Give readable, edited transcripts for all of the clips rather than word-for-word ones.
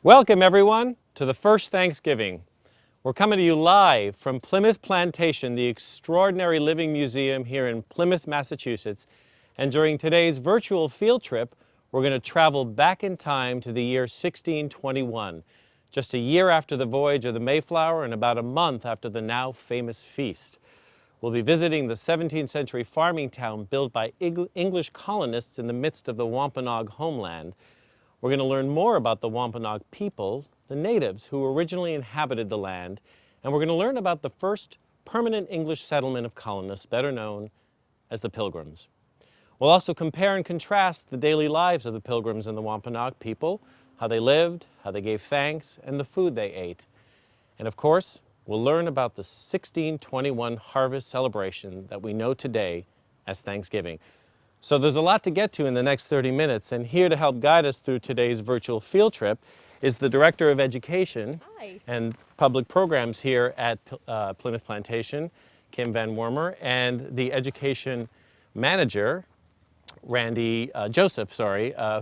Welcome, everyone, to the first Thanksgiving. We're coming to you live from Plimoth Plantation, the extraordinary living museum here in Plymouth, Massachusetts. And during today's virtual field trip, we're going to travel back in time to the year 1621, just a year after the voyage of the Mayflower and about a month after the now famous feast. We'll be visiting the 17th century farming town built by English colonists in the midst of the Wampanoag homeland. We're going to learn more about the Wampanoag people, the natives who originally inhabited the land, and we're going to learn about the first permanent English settlement of colonists, better known as the Pilgrims. We'll also compare and contrast the daily lives of the Pilgrims and the Wampanoag people, how they lived, how they gave thanks, and the food they ate. And of course, we'll learn about the 1621 harvest celebration that we know today as Thanksgiving. So there's a lot to get to in the next 30 minutes, and here to help guide us through today's virtual field trip is the Director of Education and Public Programs here at Plymouth Plantation, Kim Van Wormer, and the Education Manager, Randy Joseph,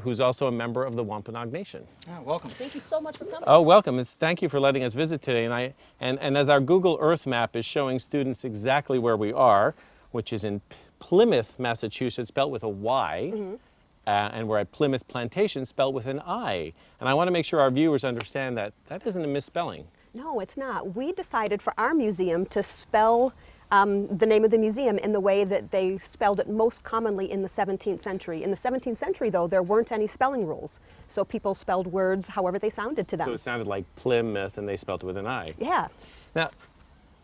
who's also a member of the Wampanoag Nation. Oh, welcome. Thank you so much for coming. Oh, welcome. Thank you for letting us visit today. And as our Google Earth map is showing students exactly where we are, which is in Plymouth, Massachusetts, spelled with a Y, and we're at Plymouth Plantation, spelled with an I. And I want to make sure our viewers understand that that isn't a misspelling. No, it's not. We decided for our museum to spell the name of the museum in the way that they spelled it most commonly in the 17th century. In the 17th century, though, there weren't any spelling rules. So people spelled words however they sounded to them. So it sounded like Plymouth, and they spelled it with an I. Yeah. Now,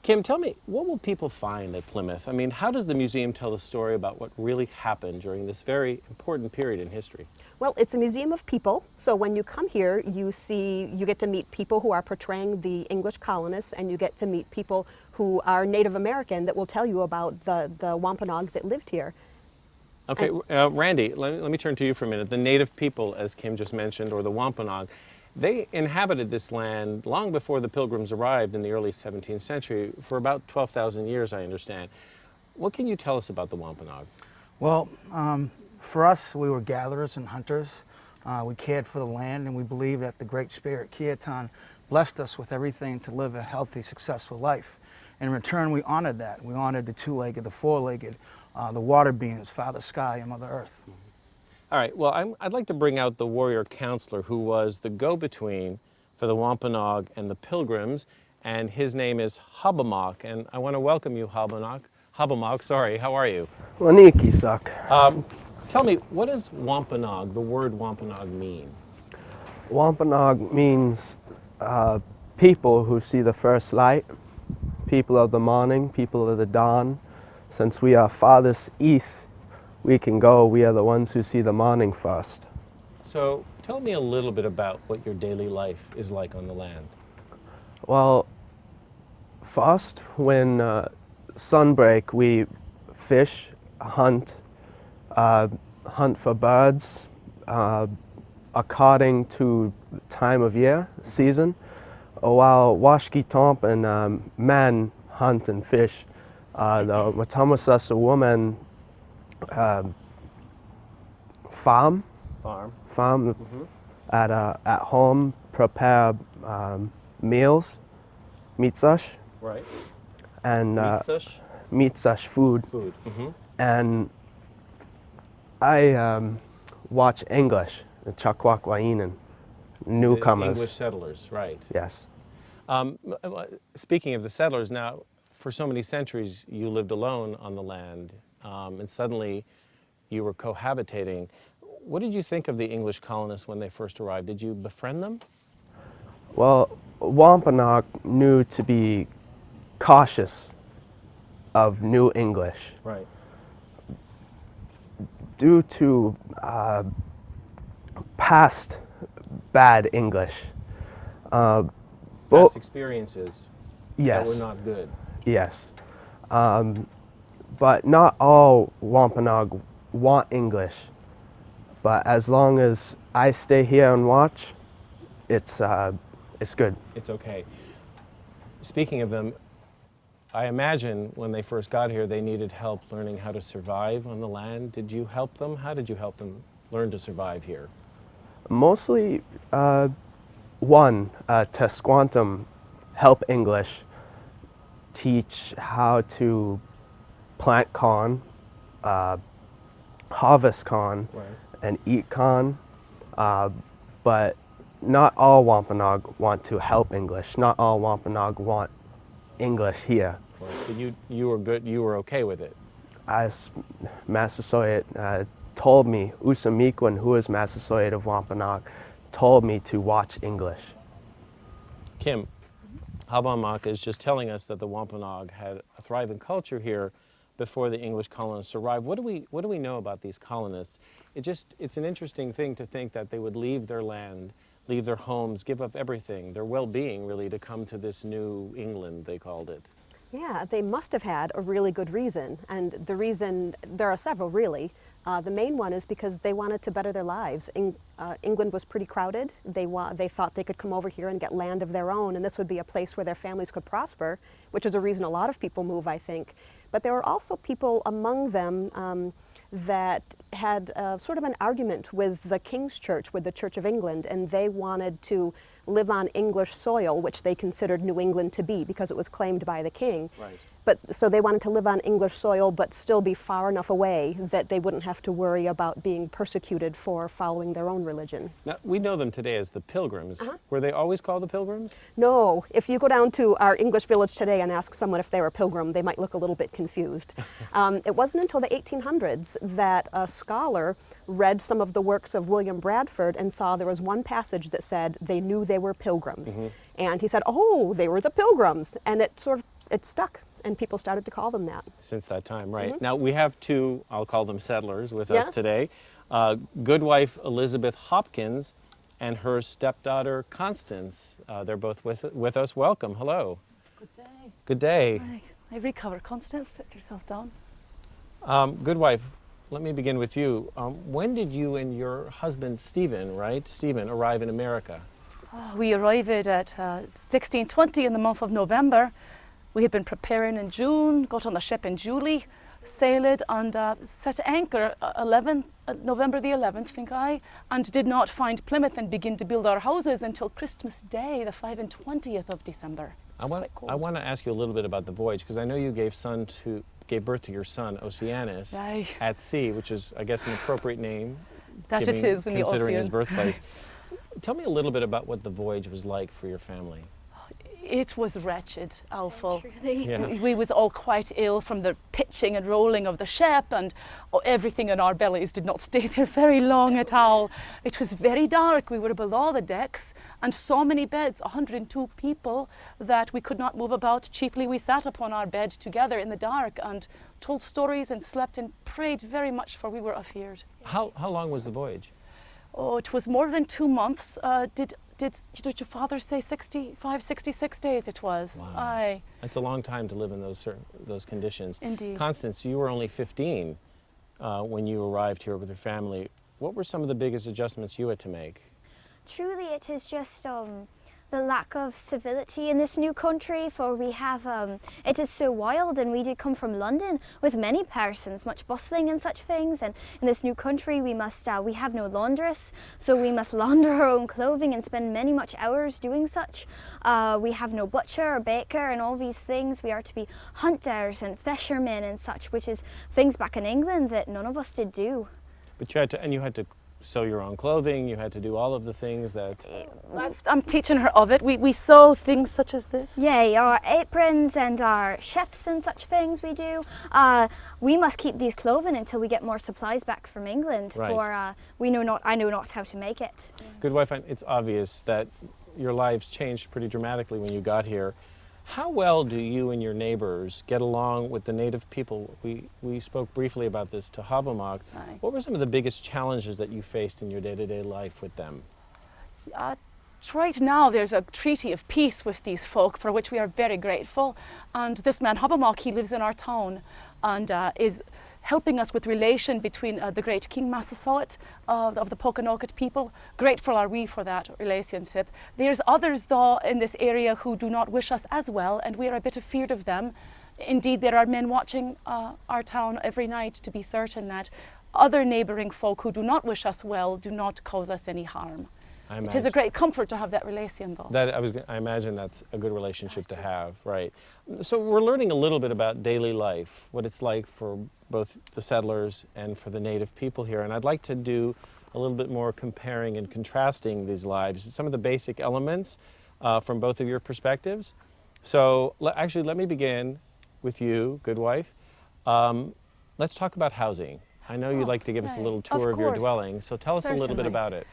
Kim, tell me, what will people find at Plymouth? I mean, how does the museum tell the story about what really happened during this very important period in history? Well, it's a museum of people, so when you come here, you get to meet people who are portraying the English colonists, and you get to meet people who are Native American that will tell you about the Wampanoag that lived here. Okay, Randy, let me turn to you for a minute. The Native people, as Kim just mentioned, or the Wampanoag, they inhabited this land long before the Pilgrims arrived in the early 17th century, for about 12,000 years, I understand. What can you tell us about the Wampanoag? Well, for us, we were gatherers and hunters. We cared for the land, and we believe that the Great Spirit, Kiatan, blessed us with everything to live a healthy, successful life. In return, we honored that. We honored the two-legged, the four-legged, the water beings, Father Sky and Mother Earth. All right, well, I'd like to bring out the warrior counselor who was the go-between for the Wampanoag and the Pilgrims, and his name is Hobomok, and I want to welcome you, Hobomok, sorry, how are you? Waniki suck. Tell me, what does Wampanoag, the word Wampanoag, mean? Wampanoag means people who see the first light, people of the morning, people of the dawn. Since we are farthest east, we can go, we are the ones who see the morning first. So tell me a little bit about what your daily life is like on the land. Well, first, when sunbreak, we fish, hunt for birds according to time of year, season, while Washki Tomp and men hunt and fish. The Matamasasa woman farm at home, prepare meals, mitsash, Right. and Mitsush? mitsash food. And I watch English, the Chakwakwainen, newcomers. The English settlers, right. Yes. Speaking of the settlers, now, for so many centuries, you lived alone on the land, and suddenly you were cohabitating. What did you think of the English colonists when they first arrived? Did you befriend them? Well, Wampanoag knew to be cautious of New English Right. due to past bad English. Past Bo- experiences yes. that were not good. Yes. But not all Wampanoag want English. But as long as I stay here and watch, it's good. It's okay. Speaking of them, I imagine when they first got here, they needed help learning how to survive on the land. Did you help them? How did you help them learn to survive here? Mostly one, to Squantum, help English, teach how to plant corn, harvest corn, Right. and eat corn. But not all Wampanoag want to help English. Not all Wampanoag want English here. Right. But you were good. You were okay with it. As Massasoit told me, Usamiquan, who is Massasoit of Wampanoag, told me to watch English. Kim, Wampanoag is just telling us that the Wampanoag had a thriving culture here before the English colonists arrived. What do we know about these colonists? It's an interesting thing to think that they would leave their land, leave their homes, give up everything, their well-being really, to come to this new England, they called it. Yeah, they must have had a really good reason. And the reason, there are several really. The main one is because they wanted to better their lives. England was pretty crowded. They thought they could come over here and get land of their own, and this would be a place where their families could prosper, which is a reason a lot of people move, I think. But there were also people among them that had sort of an argument with the King's Church, with the Church of England, and they wanted to live on English soil, which they considered New England to be because it was claimed by the King. Right. But so they wanted to live on English soil but still be far enough away that they wouldn't have to worry about being persecuted for following their own religion. Now, we know them today as the Pilgrims. Were they always called the Pilgrims? No, if you go down to our English village today and ask someone if they were a pilgrim, they might look a little bit confused. It wasn't until the 1800s that a scholar read some of the works of William Bradford and saw there was one passage that said they knew they were pilgrims. And he said, oh, they were the Pilgrims. And it stuck. And people started to call them that. Since that time, right. Now, we have two, I'll call them settlers, with Yeah. us today. Goodwife Elizabeth Hopkins and her stepdaughter Constance. They're both with us. Welcome. Hello. Good day. Good day. Right. I recover. Constance, sit yourself down. Goodwife, let me begin with you. When did you and your husband, Stephen, arrive in America? We arrived at 1620 in the month of November. We had been preparing in June, got on the ship in July, sailed and set anchor November the 11th, think I, and did not find Plymouth and begin to build our houses until Christmas Day, the 25th of December. I want to ask you a little bit about the voyage, because I know you gave birth to your son, Oceanus, Aye. at sea, which is, I guess, an appropriate name. That it is in the considering his ocean. birthplace. Tell me a little bit about what the voyage was like for your family. It was wretched, awful. Yeah. We was all quite ill from the pitching and rolling of the ship, and everything in our bellies did not stay there very long at all. It was very dark. We were below the decks, and so many beds, 102 people, that we could not move about. Chiefly we sat upon our bed together in the dark and told stories and slept and prayed very much, for we were afeard. How long was the voyage? Oh, it was more than 2 months. Did your father say 66 days it was? Wow. Aye. That's a long time to live in those conditions. Indeed. Constance, you were only 15 when you arrived here with your family. What were some of the biggest adjustments you had to make? Truly, it is just the lack of civility in this new country, for we have, it is so wild, and we did come from London with many persons, much bustling and such things, and in this new country we have no laundress, so we must launder our own clothing and spend much hours doing such. We have no butcher or baker and all these things. We are to be hunters and fishermen and such, which is things back in England that none of us did do. But you had to sew your own clothing, you had to do all of the things that... I'm teaching her of it. We sew things such as this. Yea, our aprons and our chefs and such things we do. We must keep these clothing until we get more supplies back from England, Right. for I know not how to make it. Goodwife, it's obvious that your lives changed pretty dramatically when you got here. How well do you and your neighbors get along with the native people? We spoke briefly about this to Wampanoag. Aye. What were some of the biggest challenges that you faced in your day-to-day life with them? Right now there's a treaty of peace with these folk, for which we are very grateful. And this man Wampanoag, he lives in our town and is helping us with relation between the great King Massasoit of the Pokanoket people. Grateful are we for that relationship. There's others though in this area who do not wish us as well, and we are a bit afeard of them. Indeed, there are men watching our town every night to be certain that other neighbouring folk who do not wish us well do not cause us any harm. It is a great comfort to have that relation, though. I imagine that's a good relationship to have, right? So we're learning a little bit about daily life, what it's like for both the settlers and for the native people here. And I'd like to do a little bit more comparing and contrasting these lives, some of the basic elements from both of your perspectives. So actually, let me begin with you, good wife. Let's talk about housing. I know you'd like to give us a little tour of your dwelling, so tell us a little bit about it.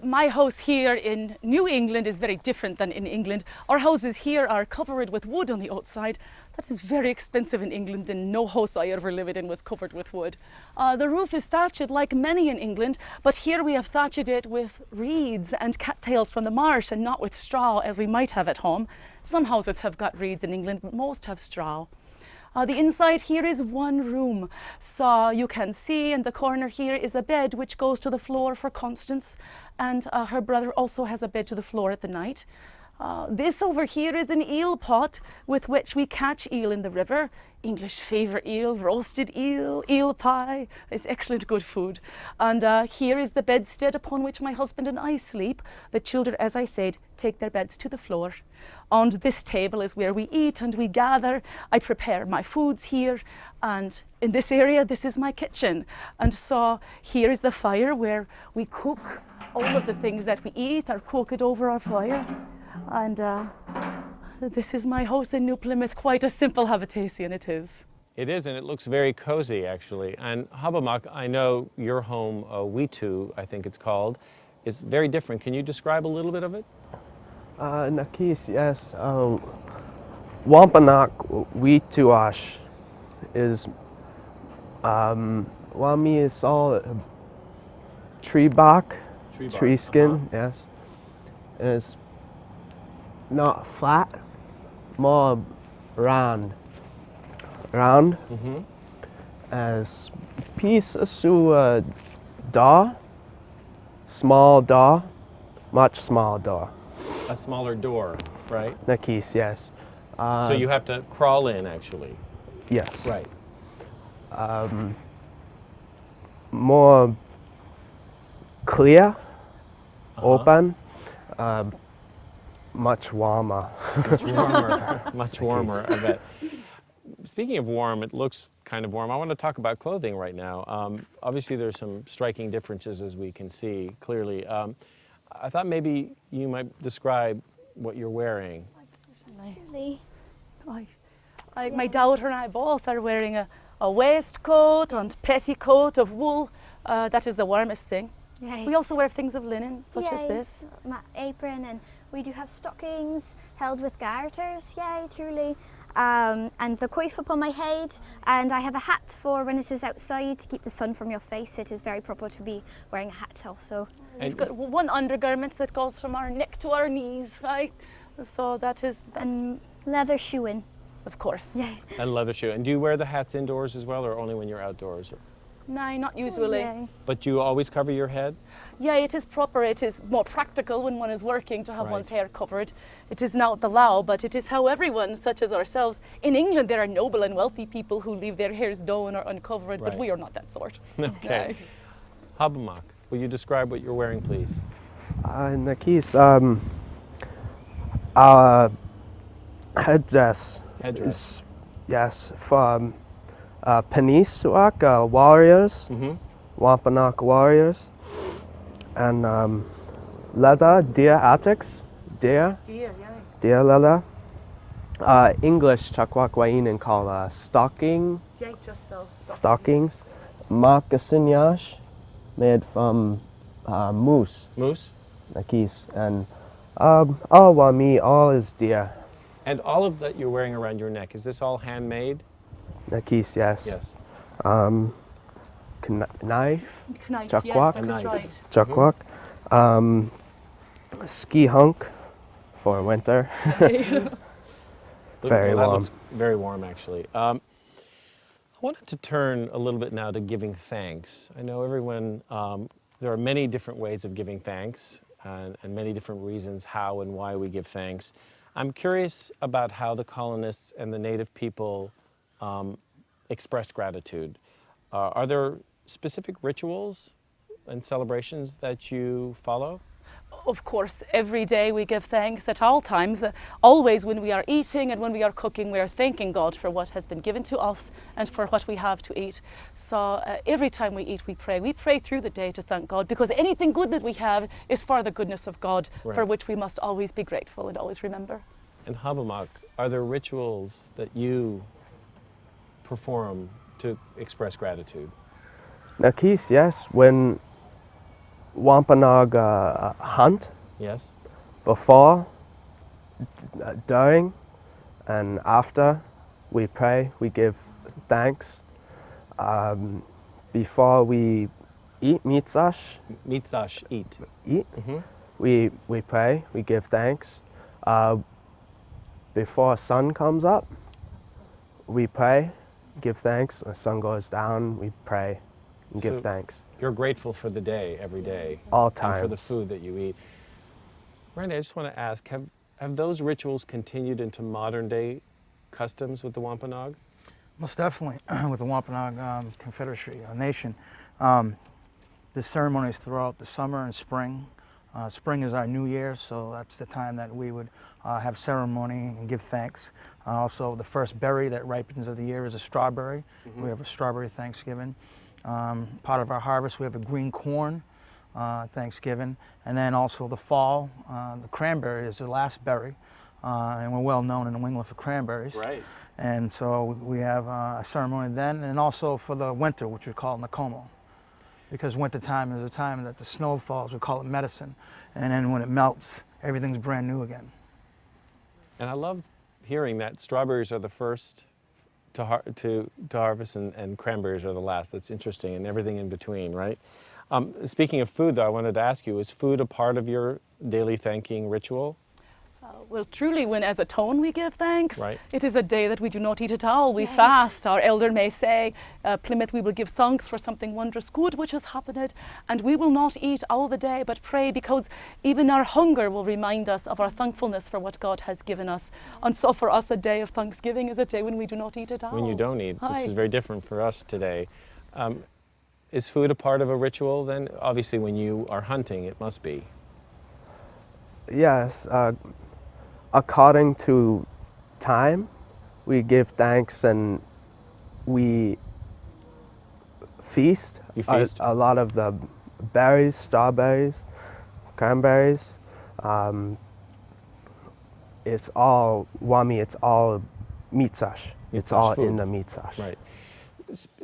My house here in New England is very different than in England. Our houses here are covered with wood on the outside. That is very expensive in England, and no house I ever lived in was covered with wood. The roof is thatched like many in England, but here we have thatched it with reeds and cattails from the marsh and not with straw as we might have at home. Some houses have got reeds in England, but most have straw. The inside here is one room, so you can see in the corner here is a bed which goes to the floor for Constance, and her brother also has a bed to the floor at the night. This over here is an eel pot with which we catch eel in the river. English favourite eel, roasted eel, eel pie. It's excellent good food. And here is the bedstead upon which my husband and I sleep. The children, as I said, take their beds to the floor. On this table is where we eat and we gather. I prepare my foods here, and in this area, this is my kitchen. And so here is the fire where we cook. All of the things that we eat are cooked over our fire. And this is my house in New Plymouth. Quite a simple habitation it is. It is, and it looks very cozy, actually. And Habamak, I know your home, Witu, I think it's called, is very different. Can you describe a little bit of it? Nakis, yes. Wampanoag Wituash is Wami is all tree bark, tree skin, yes. And it's not flat, more round. As piece of door, small door, much small door. A smaller door, right? Nakis, yes. So you have to crawl in, actually. Yes. Right. More clear, open, much warmer. Much warmer, much warmer, I bet. Speaking of warm, it looks kind of warm. I want to talk about clothing right now. Obviously, there's some striking differences, as we can see clearly. I thought maybe you might describe what you're wearing. Certainly. My daughter and I both are wearing a waistcoat and petticoat of wool. That is the warmest thing. Yay. We also wear things of linen, such as Yay. this. My apron, and we do have stockings held with garters, yay, truly. And the coif upon my head, and I have a hat for when it is outside to keep the sun from your face. It is very proper to be wearing a hat also. We've got one undergarment that goes from our neck to our knees, right? So that is, And leather shoeing. of course. Yeah. And leather shoe. And do you wear the hats indoors as well, or only when you're outdoors? No, not usually. Yay. But you always cover your head? Yeah, it is proper. It is more practical when one is working to have Right. one's hair covered. It is not the law, but it is how everyone, such as ourselves, in England there are noble and wealthy people who leave their hairs down or uncovered, but Right. we are not that sort. Okay. Habamak, will you describe what you're wearing, please? Nakis, our headdress Headdress. is, yes, from Penisuak warriors, Wampanoag warriors, and leather, deer attics, deer leather. English Chakwakwainin call stocking, Yeah, just so. stockings, moccasinash made from moose, Moose? Nakis, and all wami, all is deer, And all of that you're wearing around your neck, is this all handmade? Nakis, yes. Yes. Knife, Knife, Chakwak. yes, that is Knife. right. chakwak, ski hunk for winter. Very That warm. looks very warm, actually. I wanted to turn a little bit now to giving thanks. I know everyone, there are many different ways of giving thanks and many different reasons how and why we give thanks. I'm curious about how the colonists and the native people expressed gratitude. Are there specific rituals and celebrations that you follow? Of course, every day we give thanks at all times. Always when we are eating and when we are cooking, we are thanking God for what has been given to us and for what we have to eat. So every time we eat, we pray. We pray through the day to thank God, because anything good that we have is for the goodness of God, Right. for which we must always be grateful and always remember. And Hobomok, are there rituals that you perform to express gratitude? Nakis, yes, when Wampanoag hunt, Yes? before, during, and after, we pray, we give thanks. Before we eat mitzash, Mitzash, eat. we pray, we give thanks. Before sun comes up, we pray, give thanks. When the sun goes down, we pray and give So thanks. You're grateful for the day, every day. All And for the times. food that you eat. Randy, I just want to ask, have those rituals continued into modern day customs with the Wampanoag? Most definitely, with the Wampanoag Confederacy, nation. The ceremonies throughout the summer and spring. Spring is our New Year, so that's the time that we would have ceremony and give thanks. Also, the first berry that ripens of the year is a strawberry. We have a strawberry Thanksgiving. Part of our harvest, we have a green corn Thanksgiving. And then also the fall, the cranberry is the last berry. And we're well known in New England for cranberries. Right. And so we have a ceremony then, and also for the winter, which we call Nakomo. Because winter time is a time that the snow falls, we call it medicine. And then when it melts, everything's brand new again. And I love hearing that strawberries are the first to harvest and cranberries are the last. That's interesting, and everything in between, right? Speaking of food, though, I wanted to ask you, is food a part of your daily thanking ritual? Well, truly, when as a tone we give thanks, Right. it is a day that we do not eat at all. We fast. Our elder may say, Plymouth, we will give thanks for something wondrous good which has happened, and we will not eat all the day, but pray, because even our hunger will remind us of our thankfulness for what God has given us. And so for us, a day of thanksgiving is a day when we do not eat at all. When you don't eat, which Aye. is very different for us today. Is food a part of a ritual then? Obviously, when you are hunting, it must be. Yes, according to time, we give thanks and we feast. You feast? A lot of the berries, strawberries, cranberries. It's all wami, it's all mitzash. It's Mitzash all food. in the mitzash. Right.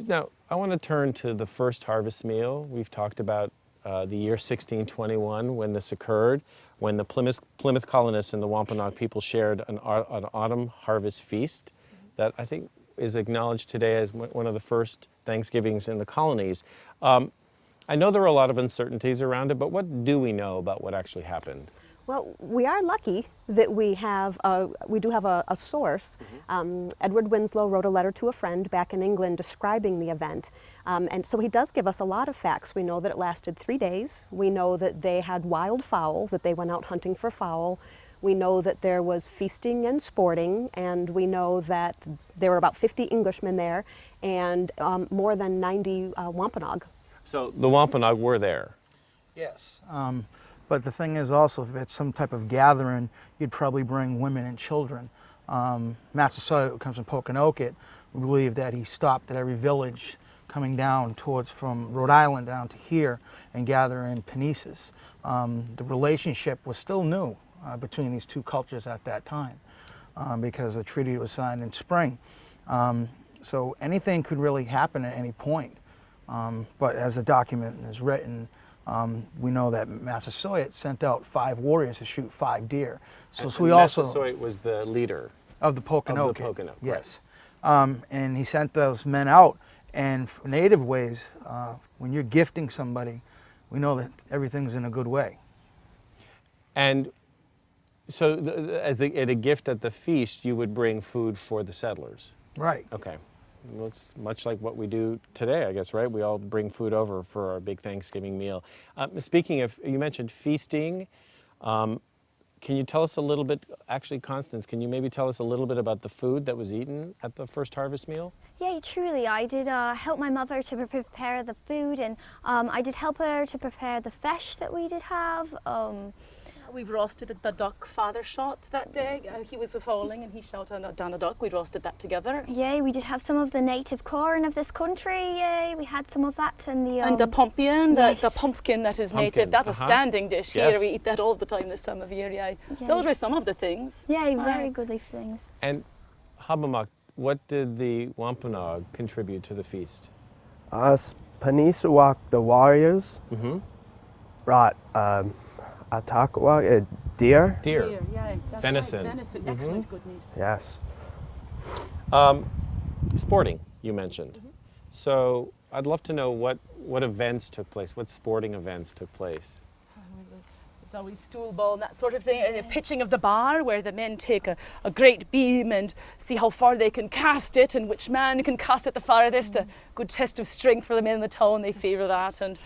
Now, I want to turn to the first harvest meal. We've talked about the year 1621 when this occurred, when the Plymouth colonists and the Wampanoag people shared an autumn harvest feast that I think is acknowledged today as one of the first Thanksgivings in the colonies. I know there are a lot of uncertainties around it, but what do we know about what actually happened? Well, we are lucky that we do have a source. Edward Winslow wrote a letter to a friend back in England describing the event. And so he does give us a lot of facts. We know that it lasted 3 days. We know that they had wild fowl, that they went out hunting for fowl. We know that there was feasting and sporting, and we know that there were about 50 Englishmen there and more than 90 Wampanoag. So the Wampanoag were there. Yes. But the thing is also, if it's some type of gathering, you'd probably bring women and children. Massasoit, who comes from Pokanoket, we believe that he stopped at every village coming down towards from Rhode Island down to here and gather in Panesis. The relationship was still new between these two cultures at that time because the treaty was signed in spring. So anything could really happen at any point. But as the document is written, we know that Massasoit sent out 5 warriors to shoot 5 deer. So we also Massasoit was the leader of the Pokanoket. of the Pokanoket, yes. And he sent those men out. And for native ways, when you're gifting somebody, we know that everything's in a good way. And so at a gift at the feast, you would bring food for the settlers. Right. Okay. Well, it's much like what we do today, I guess, right? We all bring food over for our big Thanksgiving meal. Speaking of, you mentioned feasting. Can can you tell us a little bit, actually Constance, can you maybe tell us a little bit about the food that was eaten at the first harvest meal? Yeah, truly. I did help my mother to prepare the food, and I did help her to prepare the fish that we did have. We roasted the duck father shot that day. He was fowling and he shot down a duck. We roasted that together. Yay, we did have some of the native corn of this country. Yay, we had some of that. And the pumpkin, yes. the pumpkin that is Pumpkin, native, that's a standing dish here. Yes. We eat that all the time this time of year, yeah. Yay. Those were some of the things. Yay, very goodly things. And Hobbamock, what did the Wampanoag contribute to the feast? Us Panisawak, the warriors, Mm-hmm. brought Atakawa, a deer. Deer. Yeah, that's Venison. Right. Venison, excellent, good meat. Yes. Sporting, you mentioned. So I'd love to know what events took place, what sporting events took place. There's always stool ball and that sort of thing. And the pitching of the bar, where the men take a great beam and see how far they can cast it and which man can cast it the farthest. A good test of strength for the men in the town, they favour that. And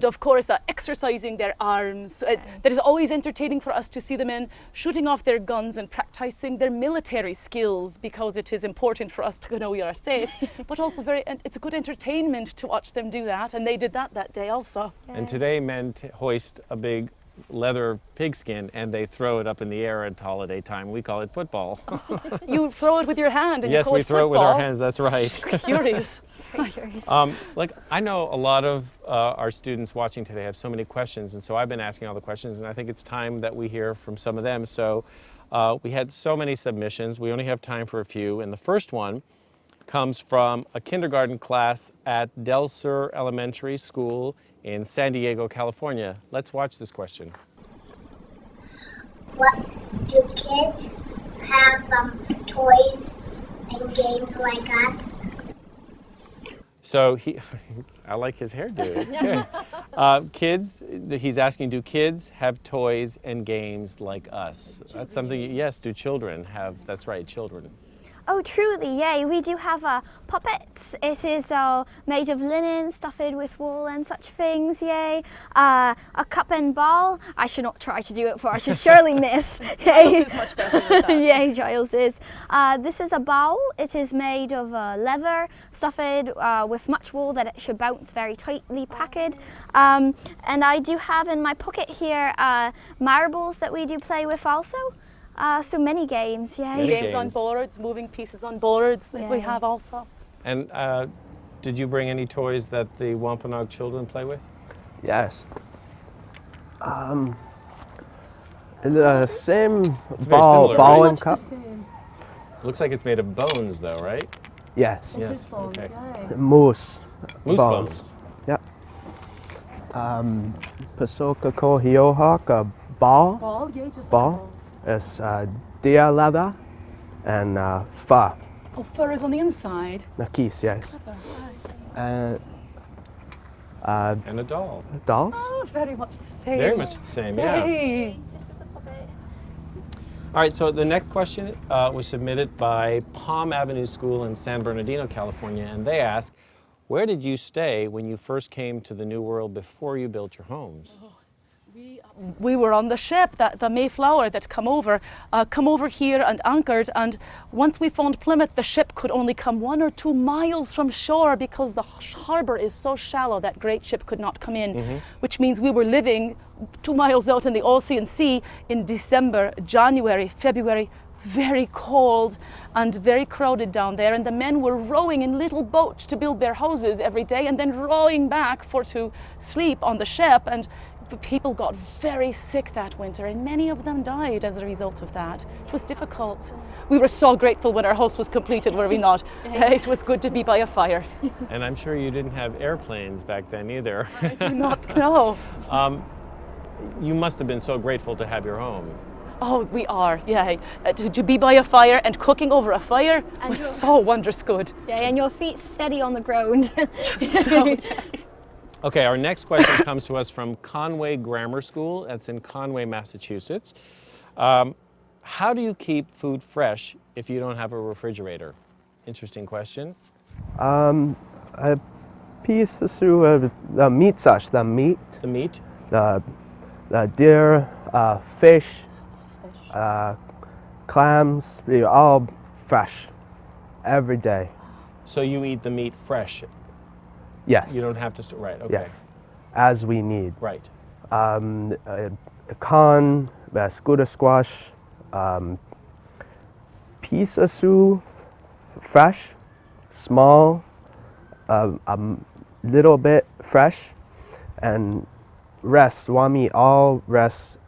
of course, exercising their arms. That is always entertaining for us to see the men shooting off their guns and practicing their military skills, because it is important for us to know we are safe, but also it's a good entertainment to watch them do that, and they did that day also. And today men hoist a big leather pigskin and they throw it up in the air at holiday time. We call it football. You throw it with your hand and Yes, you call we it throw football. it with our hands, that's right. Curious. Very curious. Like, I know a lot of our students watching today have so many questions, and so I've been asking all the questions, and I think it's time that we hear from some of them. So we had so many submissions. We only have time for a few, and the first one comes from a kindergarten class at Del Sur Elementary School in San Diego, California. Let's watch this question. What do kids have toys and games like us? So I like his hairdo. It's good. Kids, he's asking, do kids have toys and games like us? That's something, yes, do children have, that's right, children. Oh, truly, yay. We do have puppets. It is made of linen, stuffed with wool and such things, yay. A cup and ball. I should not try to do it, for I should surely miss. Giles is much better with that. Yay, Giles is. This is a bowl. It is made of leather, stuffed with much wool that it should bounce very tightly packed. And I do have in my pocket here marbles that we do play with also. So many games, yeah. Many Games on games. boards, moving pieces on boards that we Yeah. have also. And did you bring any toys that the Wampanoag children play with? Yes. The same very ball, similar, ball right? and cup. Looks like it's made of bones though, right? Yes. Yes, okay. Moose. Moose bones. Yep. Pasoka ko hiohak, a ball. Ball, yeah, just Ball. It's deer leather and fur. Oh, fur is on the inside. Nakis, yes. And And a doll. dolls. Oh, very much the same. Very much the same, yeah. Hey. All right, so the next question was submitted by Palm Avenue School in San Bernardino, California, and they ask, where did you stay when you first came to the New World before you built your homes? We were on the ship, the Mayflower, that come over here and anchored. And once we found Plymouth, the ship could only come 1 or 2 miles from shore because the harbour is so shallow that great ship could not come in, which means we were living 2 miles out in the Ocean Sea in December, January, February, very cold and very crowded down there. And the men were rowing in little boats to build their houses every day and then rowing back to sleep on the ship. And the people got very sick that winter, and many of them died as a result of that. It was difficult. We were so grateful when our house was completed, were we not? It was good to be by a fire. And I'm sure you didn't have airplanes back then either. I do not know. You must have been so grateful to have your home. Oh, we are, yeah. To be by a fire and cooking over a fire was so wondrous good. Yeah, and your feet steady on the ground. So, Okay, our next question comes to us from Conway Grammar School. That's in Conway, Massachusetts. How do you keep food fresh if you don't have a refrigerator? Interesting question. A piece of the meat such, the meat, The meat? the deer, fish, clams, they're all fresh every day. So you eat the meat fresh. Yes. You don't have to store. Right. Okay. Yes, as we need. Right. Corn, scooter squash, pea soup, fresh, small, a little bit fresh, and rest. Wami all rest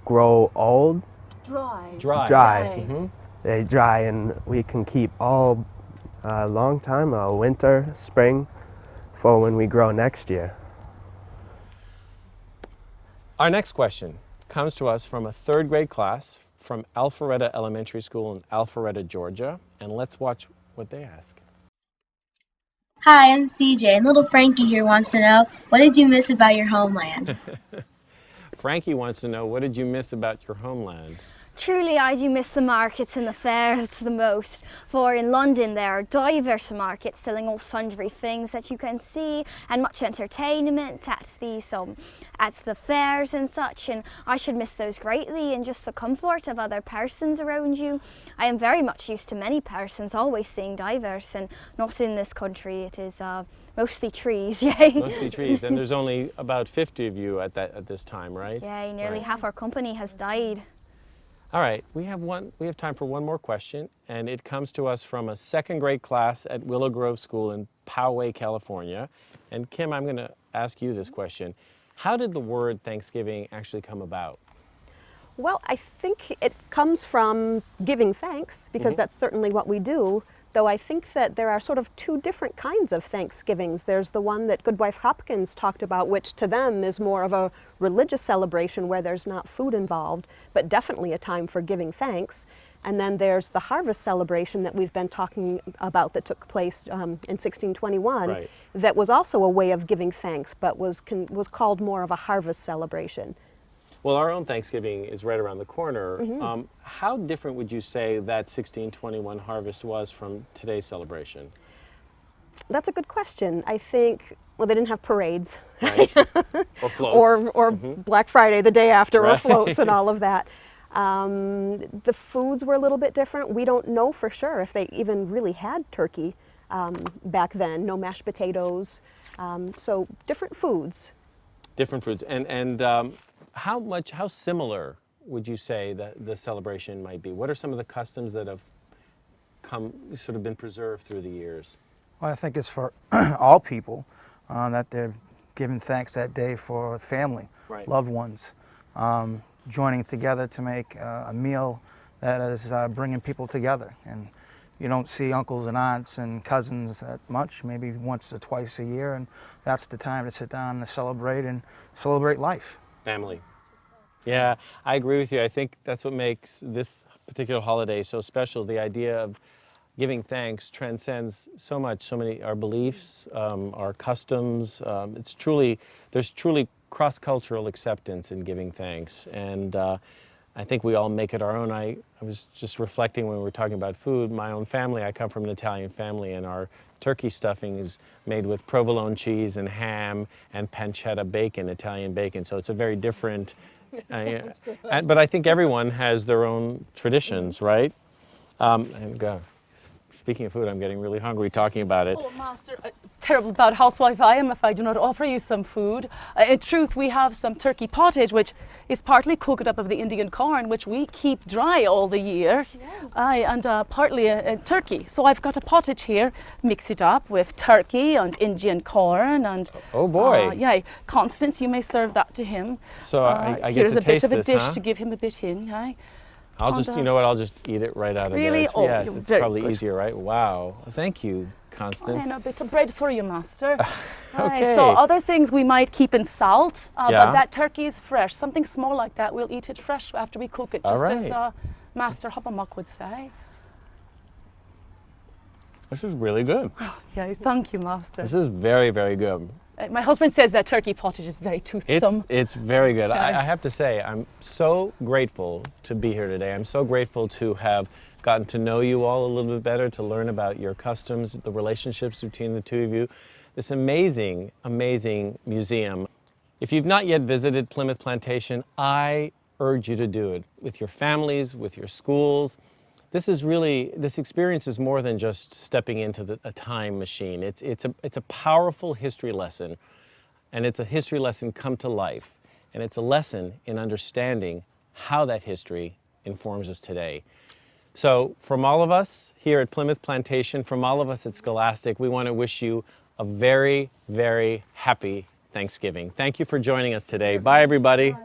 grow old, Dry. Dry. dry. Mhm. They dry, and we can keep all a long time, winter, spring, for when we grow next year. Our next question comes to us from a third grade class from Alpharetta Elementary School in Alpharetta, Georgia. And let's watch what they ask. Hi, I'm CJ, and little Frankie here wants to know, what did you miss about your homeland? Frankie wants to know, what did you miss about your homeland? Truly, I do miss the markets and the fairs the most. For in London, there are diverse markets selling all sundry things that you can see, and much entertainment at the fairs and such. And I should miss those greatly, and just the comfort of other persons around you. I am very much used to many persons always seeing diverse, and not in this country. It is mostly trees. Yay. Mostly trees, and there's only about 50 of you at this time, right? Yay, nearly Right. half our company has died. All right, we have time for one more question, and it comes to us from a second grade class at Willow Grove School in Poway, California. And Kim, I'm going to ask you this question. How did the word Thanksgiving actually come about? Well, I think it comes from giving thanks, because that's certainly what we do. Though I think that there are sort of two different kinds of Thanksgivings. There's the one that Goodwife Hopkins talked about, which to them is more of a religious celebration where there's not food involved, but definitely a time for giving thanks. And then there's the harvest celebration that we've been talking about that took place in 1621, Right. that was also a way of giving thanks, but was called more of a harvest celebration. Well, our own Thanksgiving is right around the corner. How different would you say that 1621 harvest was from today's celebration? That's a good question. I think, well, they didn't have parades. Right? Or floats. or Black Friday the day after, or Right. floats and all of that. The foods were a little bit different. We don't know for sure if they even really had turkey back then. No mashed potatoes. So different foods. Different foods. And how similar would you say that the celebration might be? What are some of the customs that have been preserved through the years? Well, I think it's for all people that they're giving thanks that day for family, Right. loved ones, joining together to make a meal that is bringing people together. And you don't see uncles and aunts and cousins that much, maybe once or twice a year, and that's the time to sit down and celebrate life. Family. Yeah, I agree with you. I think that's what makes this particular holiday so special. The idea of giving thanks transcends so much, so many our beliefs, our customs. There's truly cross-cultural acceptance in giving thanks, and I think we all make it our own. I was just reflecting when we were talking about food. My own family, I come from an Italian family, and our turkey stuffing is made with provolone cheese and ham and pancetta bacon, Italian bacon. So it's a very different. But I think everyone has their own traditions, right? Speaking of food, I'm getting really hungry talking about it. Oh, Master, terrible bad housewife I am if I do not offer you some food. In truth, we have some turkey pottage, which is partly cooked up of the Indian corn, which we keep dry all the year. Yeah. And partly a turkey. So I've got a pottage here, mix it up with turkey and Indian corn and... Oh boy. Yeah, Constance, you may serve that to him. So I get here's to a bit taste of a this, dish huh? to give him a bit in. Aye. I'll just, you know what, I'll just eat it right out of Really? there. Oh, Yes, you're it's very probably good. easier, right? Wow. Thank you, Constance. And a bit of bread for you, Master. Okay. So other things we might keep in salt, Yeah. but that turkey is fresh. Something small like that, we'll eat it fresh after we cook it, All just as right. Master Hoppamuck would say. This is really good. Yeah, thank you, Master. This is very, very good. My husband says that turkey pottage is very toothsome. It's very good. Okay. I have to say, I'm so grateful to be here today. I'm so grateful to have gotten to know you all a little bit better, to learn about your customs, the relationships between the two of you. This amazing, amazing museum. If you've not yet visited Plymouth Plantation, I urge you to do it with your families, with your schools. This experience is more than just stepping into a time machine. It's a powerful history lesson, and it's a history lesson come to life. And it's a lesson in understanding how that history informs us today. So from all of us here at Plimoth Plantation, from all of us at Scholastic, we want to wish you a very, very happy Thanksgiving. Thank you for joining us today. Bye, everybody.